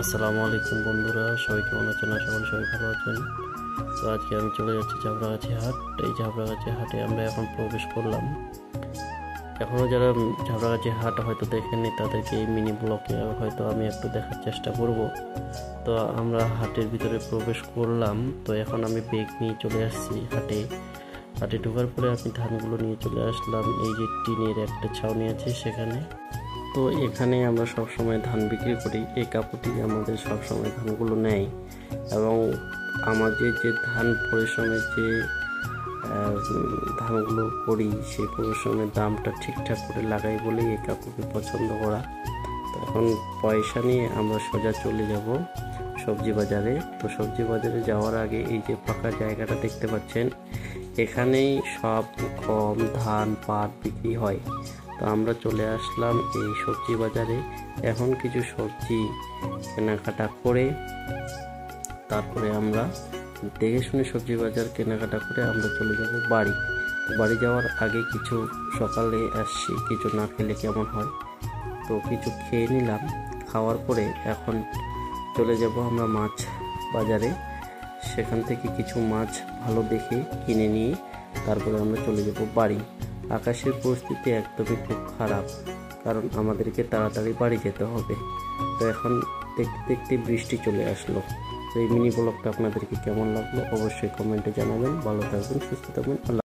আসসালামু আলাইকুম বন্ধুরা, সবাই কেমন আছেন? আশা করি সবাই ভালো আছেন। তো আজকে আমি চলে যাচ্ছি ঝাবড়াগাছি হাট। এই ঝাবড়াগাছি হাটে আমরা এখন প্রবেশ করলাম। এখনও যারা ঝাবড়াগাছি হাট হয়তো দেখেননি তাদেরকে এই মিনি ব্লগে হয়তো আমি একটু দেখার চেষ্টা করব। তো আমরা হাটের ভিতরে প্রবেশ করলাম। তো এখন আমি ব্যাগ নিয়ে চলে আসছি হাটে ঢোকার পরে আমি ধানগুলো নিয়ে চলে আসলাম। এই যে টিনের একটা ছাউনি আছে সেখানে। তো এখানে আমরা সব সময় ধান বিক্রি করি। এই কাপড়টি আমাদের সব সময় ধানগুলো নেয় এবং আমাদের যে ধান পরিশ্রমের যে ধানগুলো করি সেই পরিশ্রমের দামটা ঠিকঠাক করে লাগাই বলেই এই কাপড়কে পছন্দ করা। তো এখন পয়সা নিয়ে আমরা সোজা চলে যাব সবজি বাজারে। তো সবজি বাজারে যাওয়ার আগে এই যে ফাঁকা জায়গাটা দেখতে পাচ্ছেন, এখানেই সব গম, ধান, পাট বিক্রি হয়। তো আমরা চলে আসলাম এই সবজি বাজারে। এখন কিছু সবজি কেনাকাটা করে তারপরে আমরা দেখে শুনে সবজি বাজার কেনাকাটা করে আমরা চলে যাব বাড়ি যাওয়ার আগে কিছু সকালে আসছি, কিছু না খেলে কেমন হয়, তো কিছু খেয়ে নিলাম। খাওয়ার পরে এখন চলে যাব আমরা মাছ বাজারে। সেখান থেকে কিছু মাছ ভালো দেখে কিনে নিয়ে তারপরে আমরা চলে যাব বাড়ি। আকাশের পরিস্থিতি একদমই খুব খারাপ, কারণ আমাদেরকে তাড়াতাড়ি বাড়ি যেতে হবে। তো এখন দেখতে দেখতে বৃষ্টি চলে আসলো। তো এই মিনি ব্লগটা আপনাদেরকে কেমন লাগলো অবশ্যই কমেন্টে জানাবেন। ভালো থাকবেন, সুস্থ থাকবেন।